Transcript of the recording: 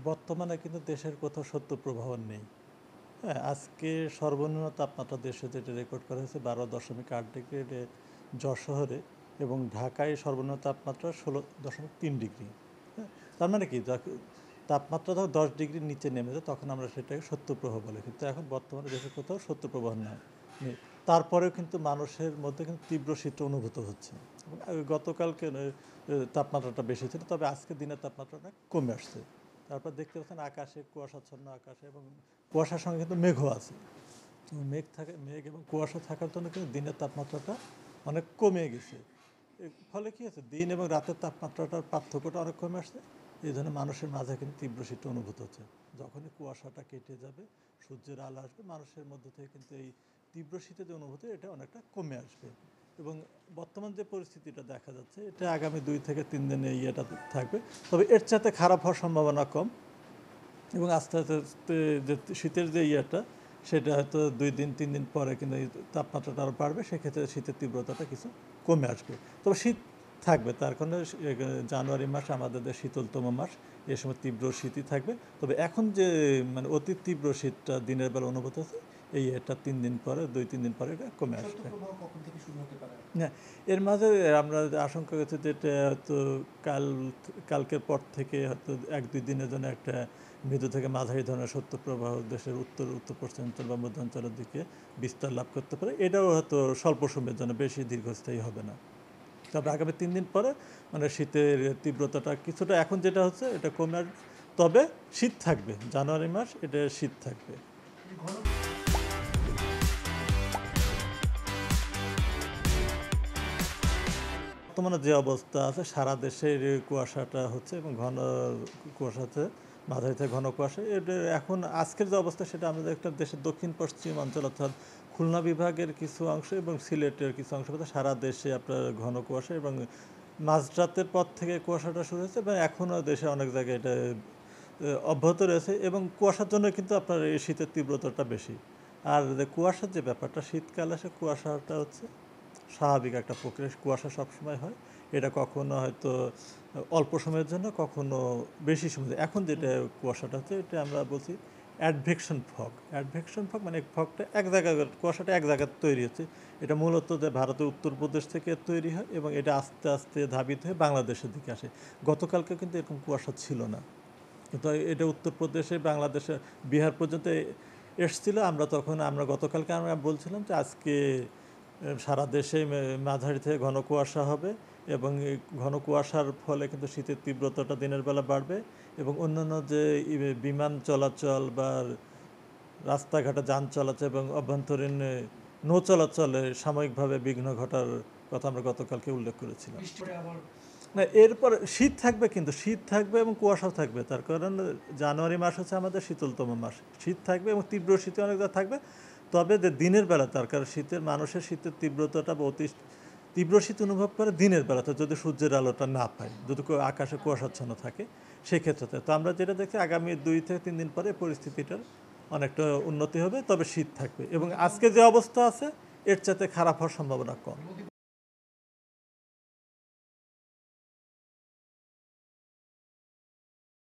বর্তমানে কিন্তু দেশের কোথাও শৈত্যপ্রবাহ নেই। হ্যাঁ, আজকে সর্বনিম্ন তাপমাত্রা দেশে যেটা রেকর্ড করা হয়েছে 12.8 ডিগ্রি যশোরে, এবং ঢাকায় সর্বনিম্ন তাপমাত্রা 16.3 ডিগ্রি। হ্যাঁ, তার মানে কি তাপমাত্রা যখন 10 ডিগ্রির নিচে নেমে যায় তখন আমরা সেটাকে শৈত্যপ্রবাহ বলি, কিন্তু এখন বর্তমানে দেশের কোথাও শৈত্যপ্রবাহ নেই। তারপরেও কিন্তু মানুষের মধ্যে কিন্তু তীব্র শীত অনুভূত হচ্ছে। এবং গতকালকে তাপমাত্রাটা বেশি ছিল, তবে আজকে দিনের তাপমাত্রাটা কমে আসছে। তারপর দেখতে পাচ্ছেন আকাশে কুয়াশাচ্ছন্ন আকাশে, এবং কুয়াশার সঙ্গে কিন্তু মেঘও আছে। মেঘ এবং কুয়াশা থাকার জন্য কিন্তু দিনের তাপমাত্রাটা অনেক কমে গেছে। এর ফলে কী হচ্ছে, দিন এবং রাতের তাপমাত্রাটার পার্থক্যটা অনেক কমে আসছে। এই জন্য মানুষের মাঝে কিন্তু তীব্র শীত অনুভূত হচ্ছে। যখনই কুয়াশাটা কেটে যাবে, সূর্যের আলো আসবে, মানুষের মধ্যে থেকে কিন্তু এই তীব্র শীতের যে অনুভূতি এটা অনেকটা কমে আসবে। এবং বর্তমান যে পরিস্থিতিটা দেখা যাচ্ছে এটা আগামী 2 থেকে 3 দিনে ইয়েটা থাকবে, তবে এর চাইতে খারাপ হওয়ার সম্ভাবনা কম। এবং আস্তে আস্তে যে শীতের যে ইয়েটা সেটা হয়তো 2 দিন 3 দিন পরে কিন্তু এই তাপমাত্রাটা আরও বাড়বে, সেক্ষেত্রে শীতের তীব্রতাটা কিছু কমে আসবে। তবে শীত থাকবে, তার কারণে জানুয়ারি মাস আমাদের দেশের শীতলতম মাস, এ সময় তীব্র শীতই থাকবে। তবে এখন যে মানে অতি তীব্র শীতটা দিনের বেলা অনুভূত হচ্ছে, এটা 3 দিন পরে 2-3 দিন পরে এটা কমে আসবে। না, এর মাঝে আমরা আশঙ্কা করছি যে এটা হয়তো কালকের পর থেকে হয়তো 1-2 দিনের জন্য একটা মৃদু থেকে মাঝারি ধরনের শৈত্যপ্রবাহ দেশের উত্তর পশ্চিমাঞ্চল বা মধ্যাঞ্চলের দিকে বিস্তার লাভ করতে পারে। এটাও হয়তো স্বল্প সময়ের জন্য, বেশি দীর্ঘস্থায়ী হবে না। তবে আগামী 3 দিন পরে মানে শীতের তীব্রতাটা কিছুটা এখন যেটা হচ্ছে এটা কমে আসবে, তবে শীত থাকবে। জানুয়ারি মাস এটা শীত থাকবে। বর্তমানে যে অবস্থা আছে সারা দেশের কুয়াশাটা হচ্ছে, এবং ঘন কুয়াশাতে মাঝারি থেকে ঘন কুয়াশা। এটা এখন আজকের যে অবস্থা সেটা আমাদের একটা দেশের দক্ষিণ পশ্চিম অঞ্চল, অর্থাৎ খুলনা বিভাগের কিছু অংশ এবং সিলেটের কিছু অংশ মধ্যে সারা দেশে আপনার ঘন কুয়াশা, এবং মাঝরাতের পর থেকে কুয়াশাটা শুরু হয়েছে, এবং এখনও দেশে অনেক জায়গায় এটা অব্যাহত রয়েছে, এবং কুয়াশার জন্য কিন্তু আপনার এই শীতের তীব্রতাটা বেশি। আর কুয়াশার যে ব্যাপারটা, শীতকালে আসে কুয়াশাটা হচ্ছে স্বাভাবিক একটা প্রক্রিয়া, কুয়াশা সবসময় হয়। এটা কখনো হয়তো অল্প সময়ের জন্য, কখনো বেশি সময়। এখন যেটা কুয়াশাটা হচ্ছে এটা আমরা বলছি অ্যাডভেকশন ফগ মানে ফগটা এক জায়গায়, কুয়াশাটা এক জায়গায় তৈরি হচ্ছে। এটা মূলত যে ভারতের উত্তরপ্রদেশ থেকে তৈরি হয়, এবং এটা আস্তে আস্তে ধাবিত হয়ে বাংলাদেশের দিকে আসে। গতকালকে কিন্তু এরকম কুয়াশা ছিল না, কিন্তু এটা উত্তরপ্রদেশে, বাংলাদেশে, বিহার পর্যন্ত এসছিল। আমরা গতকালকে আমরা বলছিলাম যে আজকে সারা দেশে মাঝারি থেকে ঘন কুয়াশা হবে, এবং এই ঘন কুয়াশার ফলে কিন্তু শীতের তীব্রতাটা দিনের বেলা বাড়বে, এবং অন্যান্য যে বিমান চলাচল বা রাস্তাঘাটে যান চলাচল এবং অভ্যন্তরীণ নৌ চলাচলে সাময়িকভাবে বিঘ্ন ঘটার কথা আমরা গতকালকে উল্লেখ করেছিলাম। না, এরপর শীত থাকবে, কিন্তু শীত থাকবে এবং কুয়াশাও থাকবে। তার কারণ জানুয়ারি মাস হচ্ছে আমাদের শীতলতম মাস। শীত থাকবে এবং তীব্র শীতে অনেক জায়গা থাকবে, তবে যে দিনের বেলা, তার কারণ মানুষের শীতের তীব্রতাটা বা অতি তীব্র শীত অনুভব করে দিনের বেলাতে, যদি সূর্যের আলোটা না পায়, যদি আকাশে কুয়াশাচ্ছন্ন থাকে, সেক্ষেত্রে তো আমরা যেটা দেখছি আগামী 2 থেকে 3 দিন পরে পরিস্থিতিটার অনেকটা উন্নতি হবে, তবে শীত থাকবে, এবং আজকে যে অবস্থা আছে এর চাইতে খারাপ হওয়ার সম্ভাবনা কম।